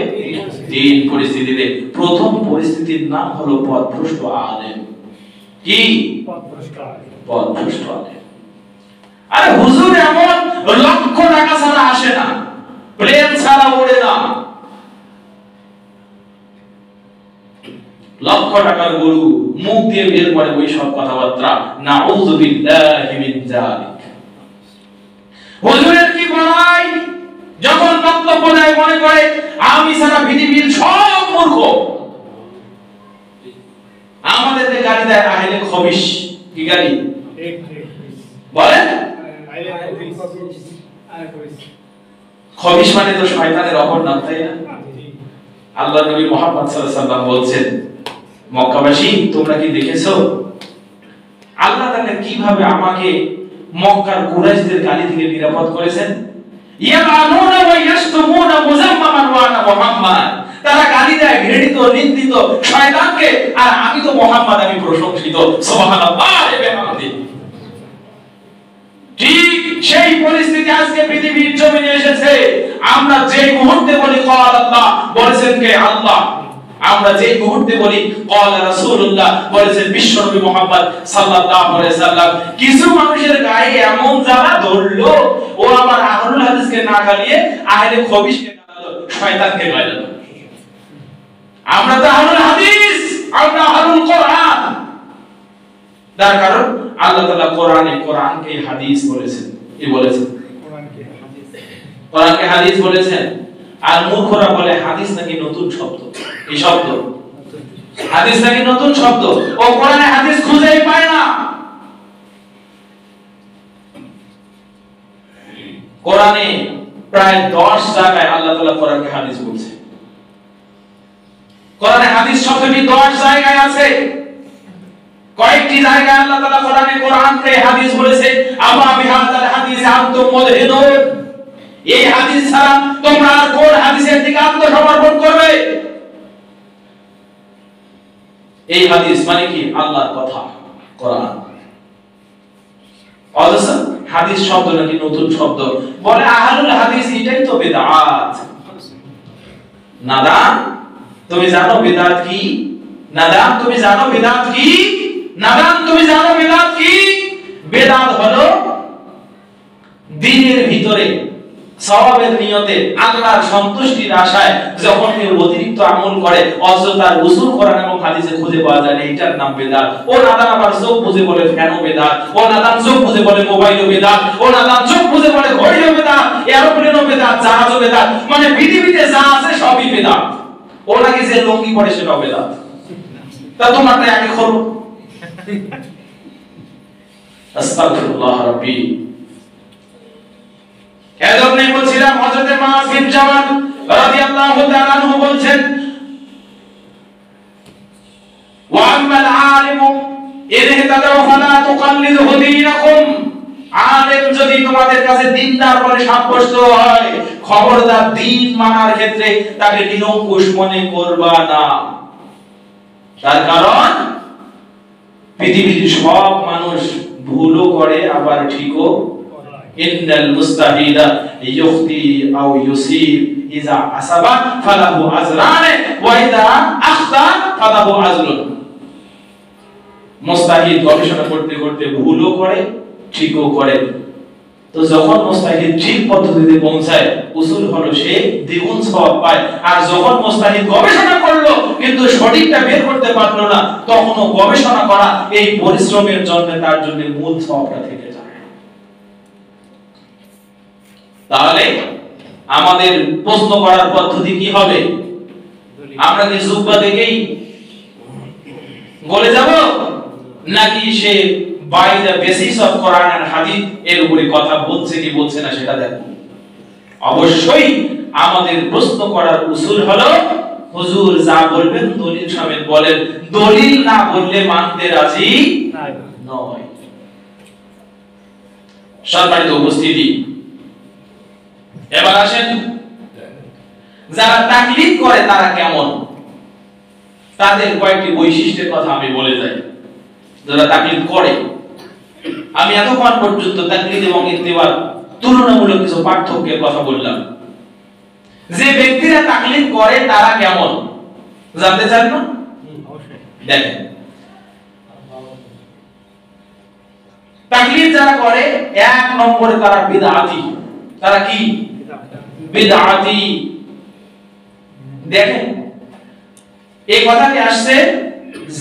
তিন পরিস্থিতিতে। প্রথম পরিস্থিতির নাম হলো পথভ্রষ্ট আলেম। কি? পথভ্রষ্ট আলেম। আরে হুজুর এমন লক্ষ টাকা ছাড়া আসে না, প্লেন ছাড়া ওড়ে না, লক্ষ টাকার গরু, মুখ দিয়ে বের করে ওই সব কথাবার্তা। নাউযু বিল্লাহি মিন যালিক। হুজুরের কি বলাই, যখন বক্তব্য দেয় মনে করে আমি সারা পৃথিবীর সব মূর্খ। আমাদেরকে গালি দেয় আহলে খবিশ। কি গালি বলেন? খবিশ মানে তো শয়তানের অপর নাম, তাই না? আল্লাহ নবী মুহাম্মদ সাল্লাল্লাহু আলাইহি ওয়াসাল্লাম বলছেন, মক্কাবাসী তোমরা কি দেখেছো আল্লাহ তাআলা কিভাবে আমাকে মক্কার কুরাইশদের গালি থেকে নিরাপদ করেছেন? ইয়ামানুনা ওয়া ইয়াশতুমুনা মুজাম্মামান ওয়া আনা মুহাম্মদ, তারা গালি দেয় ঘৃণিত নিন্দিত শয়তানকে, আর আমি তো মুহাম্মদ, আমি প্রশংসিত। সুবহানাল্লাহ ওয়া বিহামদিহি। ঠিক সেই পরিস্থিতি আজকে পৃথিবীর জমিনে এসেছে। আমরা যে মুহূর্তে বলি ক্বাল আল্লাহ, বলেছেন কে? আল্লাহ। আমরা যে মুহূর্তে বলি ক্বাল রাসূলুল্লাহ, বলেছেন বিশ্বনবী মুহাম্মদ সাল্লাল্লাহু আলাইহি সাল্লাম, কিছু মানুষের গায়ে এমন যারা ধরলো, ও আবার আহলুল হাদিসকে না গালিয়ে আহলে খবিশকে গালালো, শয়তানকে গালালো। আমরা তো আহলুল হাদিস, আমরা আহলুল কোরআন। তার কারণ আল্লাহ তাআলা কোরআনকে হাদিস বলেছেন। কি বলেছেন? কোরআনকে হাদিস বলেছেন। আর মূর্খরা বলে হাদিস নাকি নতুন শব্দ। এই শব্দ হাদিস নাকি নতুন শব্দ, ও কোরআনে হাদিস খুঁজেই পায় না। কোরআনে প্রায় 10 জায়গায় আল্লাহ তাআলা কোরআনকে হাদিস বলছে। কোরআনে হাদিস শব্দটি 10 জায়গায় আছে। কয়েকটি জায়গায় আল্লাহ তাআলা কোরআনকে হাদিস বলেছে, আবা বিহাদাল হাদিস আনতুম মুদহিনুন, এই হাদিস ছাড়া তোমরা আর কোন হাদিসের দিকে আত্মসমর্পণ করবে? এই হাদিস মানে কি? আল্লাহর কথা, কোরআন। অথচ হাদিস শব্দ নাকি নতুন শব্দ, বলে আহলুল হাদিস, এটাই তো বিদআত। নাদাম, তুমি জানো বিদআত কি? নাদাম, তুমি জানো বিদআত কি? নাদাম, তুমি জানো বিদআত কি? বিদআত হলো দ্বীনের ভিতরে সওয়াবের নিয়তে আল্লাহর সন্তুষ্টির আশায় যখন কেউ অতিরিক্ত আমল করে অথচ তার উসুল কোরআন এবং হাদিসে খুঁজে পাওয়া যায় না, এটার নাম বিদআত। ও নাদাম আবার চোখ বুঝে বলে ফ্যানও বিদআত, ও নাদাম চোখ বুঝে বলে মোবাইলও বিদআত, ও নাদাম চোখ বুঝে বলে ঘড়িও বিদআত, এরোপ্লেনও বিদআত, জাহাজও বিদআত, মানে পৃথিবীতে যা আছে সবই বিদআত। ও নাকি যে লুঙ্গি পরে সেটাও বিদআত। তা তোমারটা আগে খোলো। আস্তাগফিরুল্লাহ রাব্বি। এজন্য বলছিলাম হযরত মুআয বিন জাবাল রাদিয়াল্লাহু তাআলা আনহু বলছেন, ওয়া আম্মাল আলিমু ইনহিতাদা ফালা তুকাল্লিদহু দীনাকুম, আলেম যদি তোমাদের কাছে দ্বীনদার বলে সাব্যস্ত হয়, খবরদার দ্বীন মানার ক্ষেত্রে তাকে নিরঙ্কুশ মনে করবা না। তার কারণ পৃথিবীর সব মানুষ ভুলও করে আবার ঠিকও। ইন্নাল মুস্তাহিদা ইউখতি আও ইউসিব ইযা আসাবা ফালাহু আজরান ওয়া ইযা আখতা ফালাহু আজরুন। মুস্তাহিদ গবেষণা করতে করতে ভুলও করে ঠিকও করে, তো যখন মুস্তাহিদ ঠিক পদ্ধতিতে পৌঁছায় উসুল হলো সে দ্বিগুণ সওয়াব পায়। আর যখন মুস্তাহিদ গবেষণা করলো কিন্তু সঠিকটা বের করতে পারলো না, তখনও গবেষণা করা এই পরিশ্রমের জন্য তার জন্য মূল সওয়াবটা থেকে যায়। তাহলে আমাদের প্রশ্ন করার পদ্ধতি কি হবে? আমরা কি জুব্বা দেখেই বলে যাব, নাকি সে by the basis of Quran and hadith এর উপরে কথা বলছে কি বলছে না সেটা দেখো। অবশ্যই আমাদের প্রশ্ন করার উসুল হলো হুজুর যা বলবেন দলিল সমেত বলেন, দলিল না বললে মানতে রাজি নয়। সম্মানিত উপস্থিতি, এবার আসেন যারা তাকলিদ করে তারা কেমন, তাদের কয়েকটি বৈশিষ্ট্যের কথা আমি বলে যাই। যারা তাকলিদ করে, আমি এতক্ষণ পর্যন্ত তাকলিদ এবং ইত্তিবা তুলনামূলক কিছু পার্থক্যের কথা বললাম। যে ব্যক্তিরা তাকলিদ করে তারা কেমন জানতে চান না? দেখেন, তাকলিদ যারা করে এক নম্বরে তারা বিদআতি। তারা কি? বিদআতি। দেখেন এই কথাটি আসছে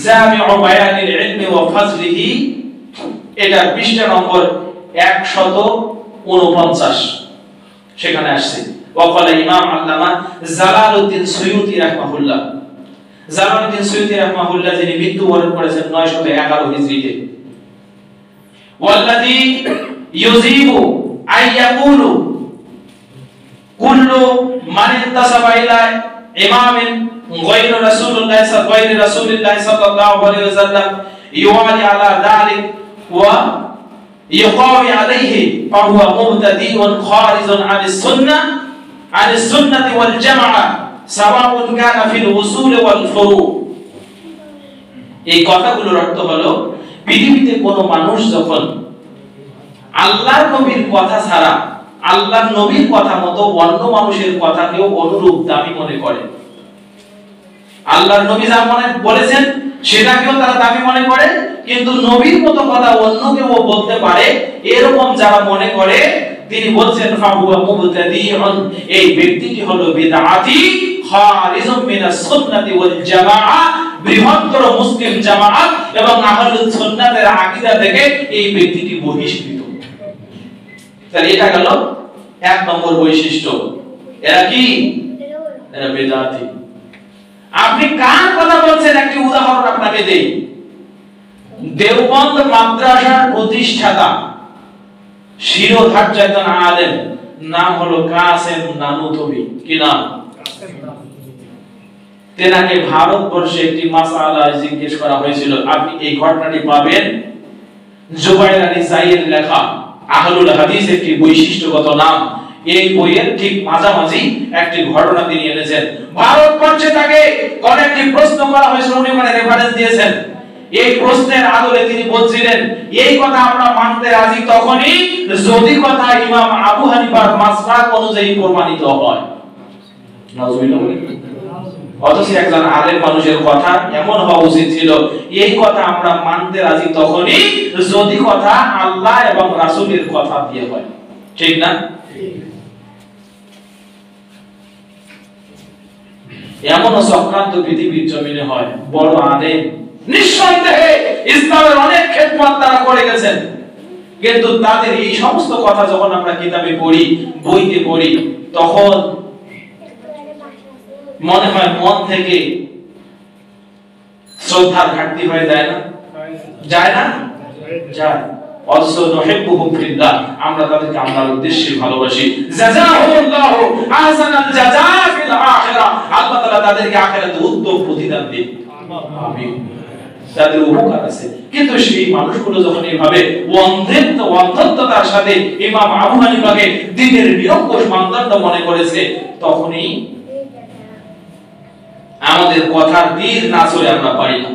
জামিউ বায়ানিল ইলমি ওয়া ফাজলিহি, এটা পৃষ্ঠা নম্বর 149, সেখানে আসছে। ওয়াকালা ইমাম আল্লামা জালালউদ্দিন সুয়ুতি রাহমাহুল্লাহ। জালালউদ্দিন সুয়ুতি রাহমাহুল্লাহ যিনি মৃত্যুবরণ করেছেন 911 হিজরিতে। ওয়াল্লাযী ইউজিবু আইয়াকুলু কুল্লু মান ইনতাসাবা ইলা ইমামিন গায়রু রাসূলুল্লাহ সাল্লাল্লাহু আলাইহি ওয়াসাল্লাম ইউআলি আলা যালিক ওয়া ইয়কাwi আলাইহি ফাহুয়া মুবতাদিউন খারিজুন আনিস সুন্নাতি ওয়াল জামাআহ সাওয়াউন কানা ফিল উসুল ওয়াল ফুরু। এই কথাগুলোর অর্থ হলো পৃথিবীতে কোনো মানুষ যখন আল্লাহর নবীর কথা ছাড়া আল্লাহর নবীর কথা মতো অন্য মানুষের কথাকেও অনুরূপ দামি মনে করে, আল্লাহর নবী যা মনে বলেছেন সেটাকেও তারা দামি মনে করে, কিন্তু নবীর মতো কথা অন্য কেউ বলতে পারে এরকম যারা মনে করে, তিনি বলছেন ফাহুয়া মুবতাদিউন, এই ব্যক্তিটি হলো বিদআতি খারিজুম মিনাস সুন্নাতি ওয়াল জামাআহ, বৃহত্তর মুসলিম জামাআত এবং আহলুস সুন্নাতের আকীদা থেকে এই ব্যক্তিটি বহিষ্কৃত। তাহলে এটা গেল এক নম্বর বৈশিষ্ট্য। এরা কি? এরা বিদআতি। আপনি কার কথা বলছেন একটি উদাহরণ আপনাকে দেই। দেওবন্দ মাদ্রাসার প্রতিষ্ঠাতা শিরোধার্য একজন আলেম, নাম হলো কাসেম নানুতবি। কি নাম? তেনাকে ভারতবর্ষে একটি মাসআলা জিজ্ঞেস করা হয়েছিল, আপনি এই ঘটনাটি পাবেন জুবাইর আলী সাইয়ের লেখা আহলুল হাদিস একটি বৈশিষ্ট্যগত নাম। এই বইয়ের ঠিক মাঝামাঝি একটি ঘটনা তিনি এনেছেন। ভারতবর্ষে তাকে কোন একটি প্রশ্ন করা হয়েছিল, উনি ওখানে রেফারেন্স দিয়েছেন। এই প্রশ্নের আদলে তিনি বলছিলেন, এই কথা আমরা মানতে রাজি তখনই যদি কথা ইমাম আবু হানিফার মাসলাক অনুযায়ী প্রমাণিত হয়। নাউজুবিল্লাহ। অথচ একজন আলেম মানুষের কথা এমন হওয়া উচিত ছিল, এই কথা আমরা মানতে রাজি তখনই যদি কথা আল্লাহ এবং রাসূলের কথা দিয়ে হয়। ঠিক না? এমন চক্রান্ত পৃথিবীর জমিনে হয়। বড় আলেম নিঃসন্দেহে ইসলামের অনেক খেদমত তারা করে গেছেন, কিন্তু তাদের এই সমস্ত কথা যখন আমরা কিতাবে পড়ি, বইতে পড়ি, তখন মনে হয় মন থেকে শ্রদ্ধার ঘাটতি হয়ে যায় না? যায় না? যায়। অথচ নহিব্বুহুম ফিল্লাহ, আমরা তাদেরকে আল্লাহর উদ্দেশ্যে ভালোবাসি। জাযাহুল্লাহু আহসানাল জাযা ফিল আখিরাহ, আল্লাহ তাআলা তাদেরকে আখিরাতে উত্তম প্রতিদান দিন। আমিন। তাদের উপকার আছে। কিন্তু সেই মানুষগুলো যখন এইভাবে অন্ধত্বতার সাথে ইমাম আবু হানিফাকে দ্বীনের নিরঙ্কুশ মানদণ্ড মনে করেছে, তখনই আমাদের কথার তীর না চলে আমরা পারি না।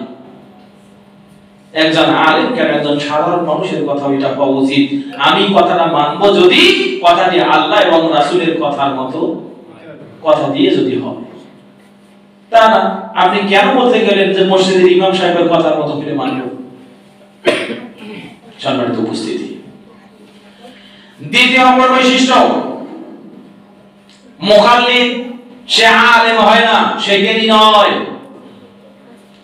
একজন আলেম কেন একজন সাধারণ মানুষের কথা এটা হওয়া উচিত, আমি কথাটা মানবো যদি কথাটি আল্লাহ এবং রাসূলের কথার মতো কথা দিয়ে যদি হয়। তা না, আপনি কেন বলতে গেলেন যে মসজিদের ইমাম সাহেবের কথার মতো করে মানব? সম্মানিত উপস্থিতি, দ্বিতীয় নম্বর বৈশিষ্ট্য, মুকাল্লিদ সে আলেম হয় না, সে জ্ঞানী নয়।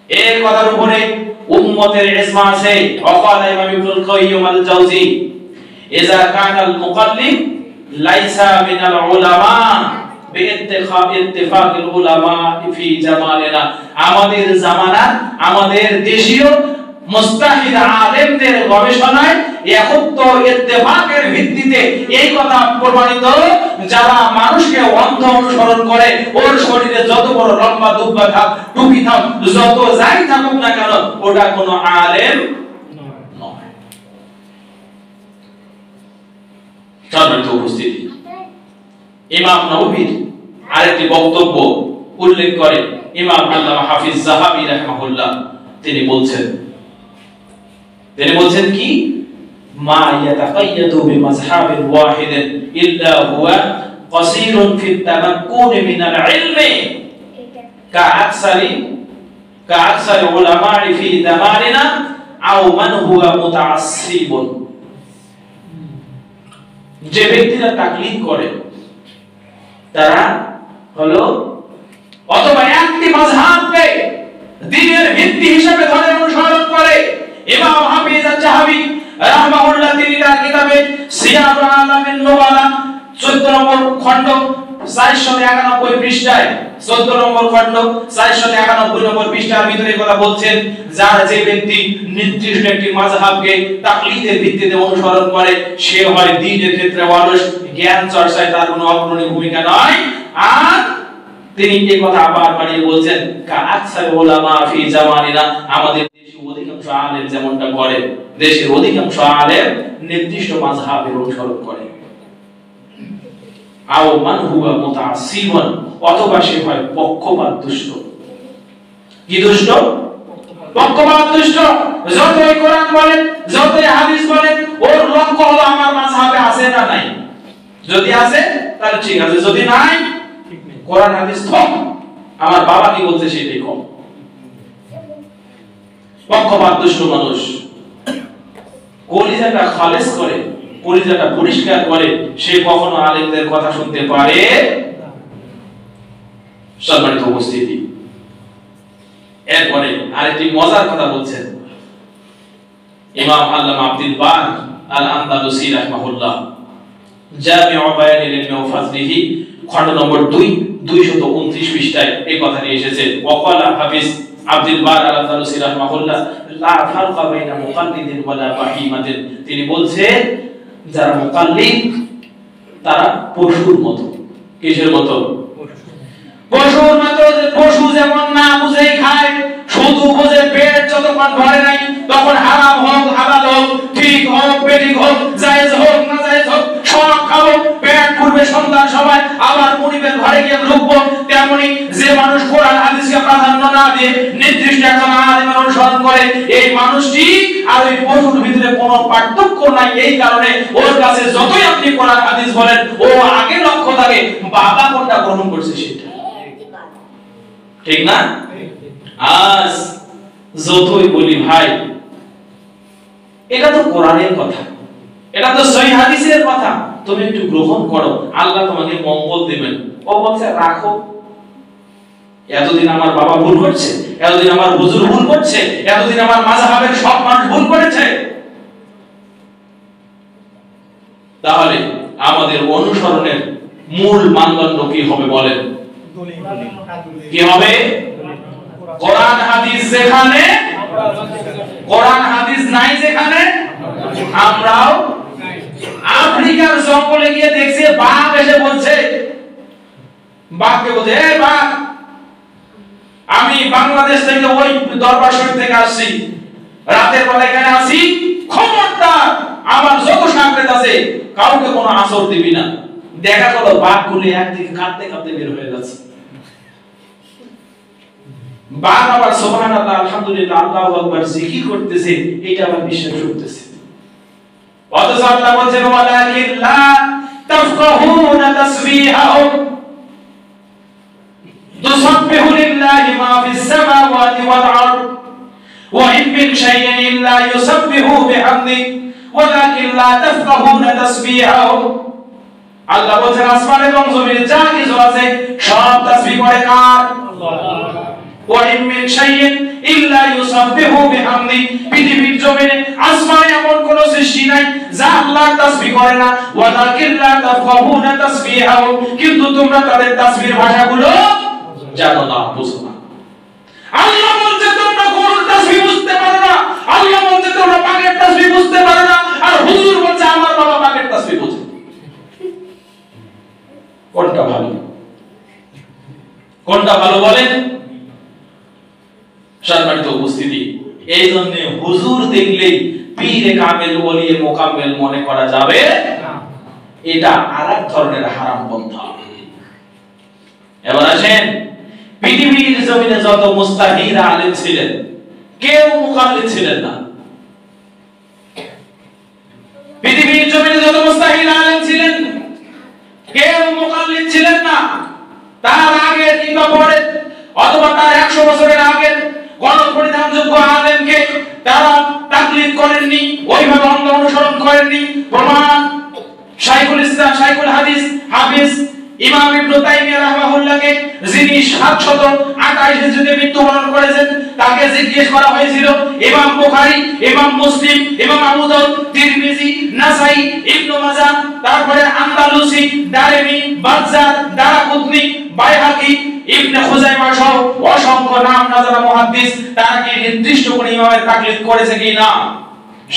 এর কথার উপরে উম্মতের ইজমা আছে। ওয়াকালা ইমাম ইবনুল কাইয়্যিম আল জাওজি, ইযা কানাল মুকাল্লিদ লাইসা মিনাল উলামা বিইত্তিফাকিল উলামা ফি জামানিনা, আমাদের জামানার, আমাদের দেশীয় মুস্তাহিদ আলেমদের গবেষণায় একত্ব ইত্তেফাকের ভিত্তিতে এই কথা প্রমাণিত, যারা মানুষকে অন্ধ অনুসরণ করে, ওর শরীরে যত বড় লম্বা দুব্বা থাক, টুপি থাক, যত যাই থাকুক না কেন, ওটা কোনো আলেম নয়। সম্মানিত উপস্থিতি, ইমাম নববীর আরেকটি বক্তব্য উল্লেখ করে ইমাম আল্লামা হাফিজ যাহাবী রাহিমাহুল্লাহ। তিনি বলছেন কি, মা ইয়াতাকাইয়াদু বিমাযহাবিন ওয়াহিদিন ইল্লা হুয়া কাসীরুন ফিত তামাক্কুন মিনাল ইলমি কা'আকসারি উলামা'i ফি জামানিনা আও মান হুয়া মুতাআসসিবুন। যে ব্যক্তিরা তাকলিদ করে তারা হলো অথবা একটি মাযহাবকে দ্বীনের ভিত্তি হিসেবে ধরে অনুসরণ করে। ইমাম হাফিজ আয-যাহাবী রাহিমাহুল্লাহ তিনি তার কিতাবে সিয়ারুল আলামিন নুবালা 14 নম্বর খণ্ড 491 পৃষ্ঠায়, 14 নম্বর খণ্ড 491 নম্বর পৃষ্ঠার ভিতরে কথা বলছেন, যার যে ব্যক্তি নির্দিষ্ট একটি মাযহাবকে তাকলিদের ভিত্তিতে অনুসরণ করে, সে হয় দ্বীনের ক্ষেত্রে অলস, জ্ঞান চর্চায় তার কোনো অগ্রণী ভূমিকা নয়। আর তিনি এই কথা আবার বাড়িয়ে বলছেন, কা'আকসারি উলামা ফি জামানিনা, আমাদের দেশের অধিকাংশ আলেম যেমনটা করে, দেশের অধিকাংশ আলেম নির্দিষ্ট মাযহাবের অনুসরণ করে। আও মান হুয়া মুতাআসসিবুন, অথবা সে হয় পক্ষপাত দুষ্ট। কি দুষ্ট? পক্ষপাত দুষ্ট। যতই কোরআন বলেন, যতই হাদিস বলেন, ওর লক্ষ্য হলো আমার মাযহাবে আছে না নাই। যদি আছে তাহলে ঠিক আছে, যদি নাই, কোরআন হাদিস কম, আমার বাবা কি বলছে সেটাই কম। পক্ষপাত দুষ্ট মানুষ কলিজাটা খালেস করে, কলিজাটা পরিষ্কার করে, সে কখনো আলেমদের কথা শুনতে পারে। সম্মানিত উপস্থিতি, এরপরে আরেকটি মজার কথা বলছেন ইমাম আল্লামা আব্দুল বার আল আন্দালুসি রাহিমাহুল্লাহ, জামিউ বায়ানিল ইলমি ওয়া ফাজলিহি, খণ্ড নম্বর 2 229 পৃষ্ঠায় এই কথাটি এসেছে। ওয়াকালা হাফিজ আব্দুল বার আল আন্দালুসি রাহিমাহুল্লাহ, লা ফারকা বাইনা মুকাল্লিদিন ওয়ালা বাহিমাতিন, তিনি বলছেন যারা মুকাল্লিদ তারা পশুর মতো। কিসের মতো? পশুর মতো, যে পশু যেমন না বুঝেই খায়, শুধু বুঝে পেট যতক্ষণ ভরে নাই তখন হারাম হোক হালাল হোক, ঠিক হোক বেঠিক হোক, জায়েজ হোক না জায়েজ হোক, সব খাবো, পেট পূর্বে সন্তান সবাই আবার পরিবের ঘরে গিয়ে ঢুকবো। তেমনি যে মানুষ কোরআন হাদিসকে প্রাধান্য না দিয়ে নির্দিষ্ট একজন আলেমের অনুসরণ করে, এই মানুষটি আর ওই পশুর ভিতরে কোনো পার্থক্য নাই। এই কারণে ওর কাছে যতই আপনি কোরআন হাদিস বলেন, ও আগে লক্ষ্য থাকে বাবা কোনটা গ্রহণ করছে সেটা, ঠিক না? আজ যতই বলি ভাই এটা তো কোরআনের কথা, এটা তো সহিহ হাদিসের কথা, তুমি একটু গ্রহণ করো, আল্লাহ তোমাকে মঙ্গল দিবেন। ও বলছে রাখো, এতদিন আমার বাবা ভুল করছে, এতদিন আমার হুজুর ভুল করছে, এতদিন আমার মাযহাবের সব মানুষ ভুল করেছে। তাহলে আমাদের অনুসরণের মূল মানদণ্ড কি হবে বলেন? কি হবে? কোরআন হাদিস যেখানে, কোরআন হাদিস নাই যেখানে, আমরাও আফ্রিকার জঙ্গলে গিয়ে দেখছি বাঘ এসে বলছে, বাঘকে বলছে এই বাঘ, আমি বাংলাদেশ থেকে ওই দরবার শরীফ থেকে আসছি, রাতের বেলা এখানে আসি, খবরদার আমার যত সাংকেত আছে কাউকে কোনো আসর দিবি না। দেখা গেল বাঘগুলো একদিকে কাঁদতে কাঁদতে বের হয়ে যাচ্ছে। বাঘ আবার সুবহানাল্লাহ আলহামদুলিল্লাহ আল্লাহু আকবার জিকির করতেছে, এটা আবার বিশ্বাস করতেছে। অথচ আল্লাহ বলেন ওয়ালাকিন লা তাফকাহুনা তাসবিহাহুম তুসাব্বিহু লিল্লাহি মা ফিস সামাওয়াতি ওয়াল আরদ ওয়া ইন মিন শাইইন ইল্লা ইউসাব্বিহু বিহামদিহি ওয়ালাকিন লা তাফকাহুনা তাসবিহাহুম। আল্লাহ বলেন আসমান এবং জমিনে যা কিছু আছে সব তাসবিহ করে কার? আল্লাহ। ওয়া ইন মিন শাইইন ইল্লা ইউসাব্বিহু বিহামদিহি, পৃথিবীর জমিনে আসমানে এমন কোন সৃষ্টি নাই যা আল্লাহর তাসবিহ করে না। ওয়ালাকিন লা তাফকাহুনা তাসবিহাহুম, কিন্তু তোমরা তাদের তাসবিহর ভাষাগুলো জানো না, বুঝো না। আল্লাহ বলছে তোমরা গরুর তাসবিহ বুঝতে পারো না, আল্লাহ বলছে তোমরা বাঘের তাসবিহ বুঝতে পারো না, আর হুজুর বলছে আমার বাবা বাঘের তাসবিহ বোঝে। কোনটা ভালো? কোনটা ভালো বলেন? সম্মানিত উপস্থিতি, এই জন্য হুজুর দেখলেই পীরে কামেল ওলিয়ে মোকাম্মেল মনে করা যাবে না, এটা আরেক ধরনের হারাম পন্থা। এবার আসেন, পৃথিবীর জমিনে যত মুস্তাহিদ আলেম ছিলেন কেউ মুকাল্লিদ ছিলেন না। পৃথিবীর জমিনে যত মুস্তাহিদ আলেম ছিলেন কেউ মুকাল্লিদ ছিলেন না। তার আগে কিংবা পরে অথবা তার 100 বছরের আগে গণপরিধানযোগ্য আলেমকে তারা তাকলিদ করেননি, ওইভাবে অন্ধ অনুসরণ করেননি। প্রমাণ শাইখুল ইসলাম, শাইখুল হাদিস, হাফেজ ইমাম ইবনে তাইমিয়া রাহিমাহুল্লাহকে, যিনি 728 হিজরিতে মৃত্যুবরণ করেছেন, তাকে জিজ্ঞেস করা হয়েছিল ইমাম বুখারী, ইমাম মুসলিম, ইমাম আবু দাউদ, তিরমিজি, নাসাই, ইবনে মাজাহ, তারপরে আন্দালুসি, দারিমি, বাজ্জার, দারাকুতনি, বাইহাকি, ইবনে খুজাইমা সহ অসংখ্য নাম না জানা মুহাদ্দিস তারা কি নির্দিষ্ট কোন ইমামের তাকলিদ করেছে কিনা?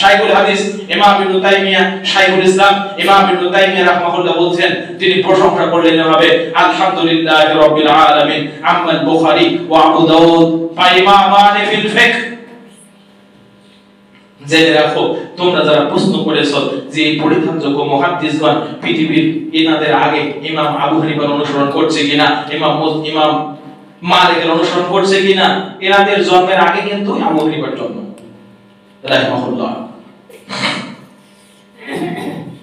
শাইখুল হাদিস ইমাম ইবনে তাইমিয়া, শাইখুল ইসলাম ইমাম ইবনে তাইমিয়া রাহিমাহুল্লাহ বলছেন, তিনি প্রশংসা করলেন এভাবে, আলহামদুলিল্লাহি রাব্বিল আলামিন আম্মাল বুখারী ওয়া আবু দাউদ ফা ইমামান ফিল ফিকহ। জেনে রাখো, তোমরা যারা প্রশ্ন করেছো যে এই পরিধানযোগ্য মুহাদ্দিসগণ পৃথিবীর এনাদের আগে ইমাম আবু হানিফার অনুসরণ করছে কিনা, ইমাম মালিকের অনুসরণ করছে কিনা, এনাদের জন্মের আগে কিন্তু আবু হানিফার জন্ম রাহিমাহুল্লাহ।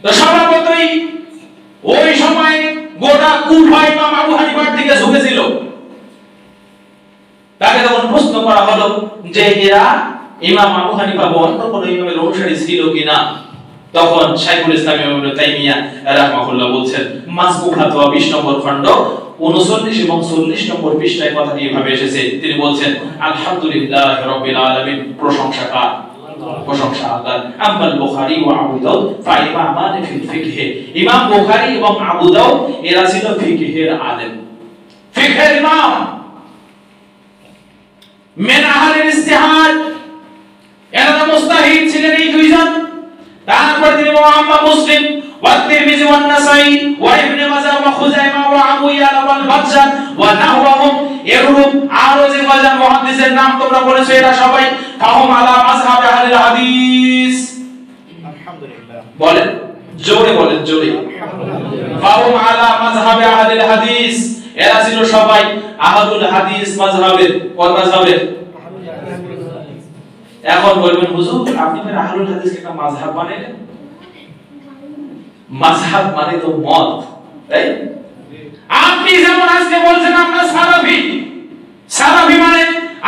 তো স্বভাবতই ওই সময় গোটা কুফা ইমাম আবু হানিফার দিকে ঝুঁকেছিল। তাকে যখন প্রশ্ন করা হলো যে এরা ইমাম আবু হানিফা বা অন্য কোন ইমামের অনুসারী ছিল কিনা, তখন শাইখুল ইসলাম ইবনে তাইমিয়া রাহিমাহুল্লাহ বলছেন, মাজমু ফাতওয়া 20 নম্বর খণ্ড 39 এবং 40 নম্বর পৃষ্ঠায় কথাটি এভাবে এসেছে। তিনি বলছেন, আলহামদুলিল্লাহি রাব্বিল আলামিন, প্রশংসা কার? প্রশংসা আল্লাহর। আম্মাল বুখারী ওয়া আবু দাউদ ফা ইমামান ফিল ফিকহ, ইমাম বুখারী এবং আবু দাউদ এরা ছিল ফিকহের আলেম, ফিকহের ইমাম, মিন আহলিল ইজতিহাদ, এরা মুস্তাহিদ ছিলেন এই দুইজন। তারপর তিনি মুহাম্মদ মুসলিম والترمذي والنسائي وابن ماجه وخزيمة وابو يعلى والبزار ونحوهم এরূপ আরো যে কয়জন মুহাদ্দিসের নাম তোমরা পড়েছো এরা সবাই ফাহুম আলা মাযহাব আহলে হাদিস। আলহামদুলিল্লাহ বলেন, জোরে বলেন, জোরে। ফাহুম আলা মাযহাব আহলে হাদিস, এরা ছিল সবাই আহলুল হাদিস মাযহাবের। কোন মাযহাবের? এখন বলবেন হুজুর আপনি ফের আহলুল হাদিসকে একটা মাযহাব বানাইলেন? মাযহাব মানে তো মত, তাই? আপনি যেমন আজকে বলছেন আমরা সালাফি, সালাফি মানে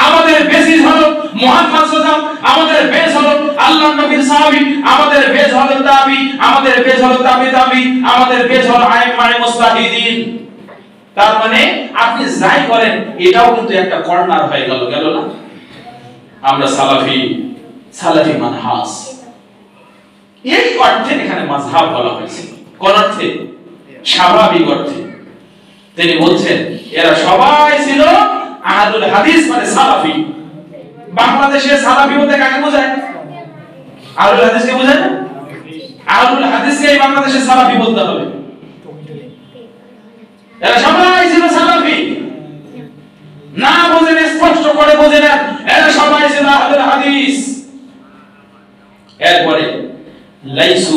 আমাদের বেসিস হলো মুহাম্মদ সাল্লাল্লাহু আলাইহি ওয়াসাল্লাম, আমাদের বেস হলো আল্লাহর নবীর সাহাবী, আমাদের বেস হলো তাবি, আমাদের বেস হলো তাবি, আমাদের বেস হলো আইম্মায়ে মুস্তাহিদিন। তার মানে আপনি যাই করেন এটাও কিন্তু একটা কর্নার হয়ে গেল না? আমরা সালাফি, সালাফি মানহাজ, এই অর্থে এখানে মাযহাব বলা হয়েছে। কোন অর্থে? স্বাভাবিক অর্থে। তিনি বলছেন এরা সবাই ছিল আহলুল হাদিস মানে সালাফি। বাংলাদেশে সালাফি বলতে কাকে বোঝায়? আহলুল হাদিসকে বোঝায় না? আহলুল হাদিসকে বাংলাদেশে সালাফি বলতে হবে। এরা সবাই ছিল সালাফি। না বোঝেন স্পষ্ট করে বোঝেন, এরা সবাই ছিল আহলুল হাদিস। এরপরে লাইসু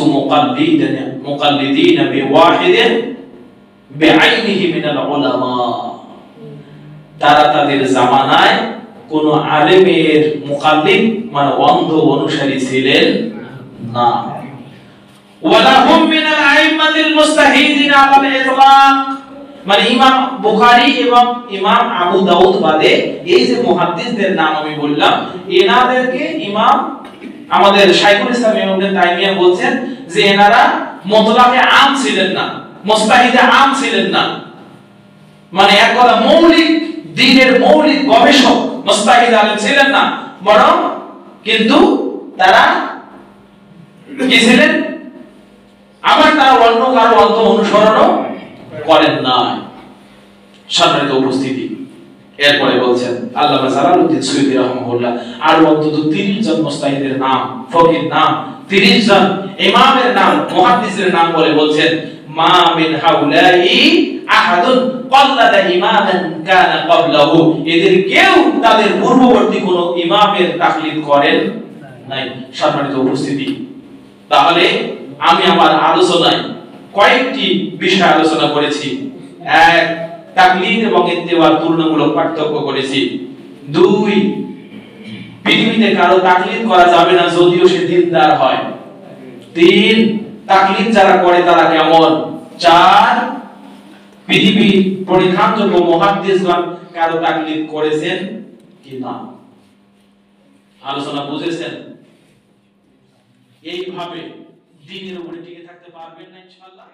মুকাল্লিদিন বিওয়াহিদিন বিআইনিহি মিনাল উলামা, তারা তাদের জামানায় কোন আলেমের মুকাল্লিদ মানে অন্ধ অনুসারী ছিলেন না। ওয়ালাহুম মিনাল আইম্মাতিল মুস্তাহিদিন আলাল ইতলাক, মানে ইমাম বুখারী এবং ইমাম আবু দাউদ বাদে এই যে মুহাদ্দিসদের নাম আমি বললাম এনাদেরকে ইমাম আমাদের শাইখুল ইসলাম ইবনে তাইমিয়া বলছেন যে এনারা মুতলাকে আম ছিলেন না, মুস্তাহিদে আম ছিলেন না, মানে এক কথা মৌলিক দ্বীনের মৌলিক গবেষক মুস্তাহিদ আলেম ছিলেন না, বরং কিন্তু তারা কি ছিলেন? আবার তারা অন্য কারো অন্ধ অনুসরণও করেন না। সম্মানিত উপস্থিতি, এরপরে বলছেন আল্লামা জালালউদ্দিন সুয়ুতী রাহিমাহুল্লাহ আরো অন্তত 30 জন মুস্তাহিদের নাম, ফকির নাম, 30 জন ইমামের নাম, মুহাদ্দিসের নাম বলে বলছেন মা মিন হাউলাই আহাদুন ক্বাল্লাদা ইমামান কানা ক্বাবলাহু, এদের কেউ তাদের পূর্ববর্তী কোন ইমামের তাকলিদ করেন নাই। সম্মানিত উপস্থিতি, তাহলে আমি আমার আলোচনায় কয়েকটি বিষয় আলোচনা করেছি। এক, তাকলিদ এবং ইত্তেবার তুলনামূলক পার্থক্য করেছি। দুই, পৃথিবীতে কারো তাকলিদ করা যাবে না যদিও সে দিনদার হয়। তিন, তাকলিদ যারা করে তারা কেমন। চার, পৃথিবীর পরিধানযোগ্য মুহাদ্দিসগণ কারো তাকলিদ করেছেন কিনা। আলোচনা বুঝেছেন? এইভাবে দ্বীনের উপরে টিকে থাকতে পারবেন না ইনশাআল্লাহ।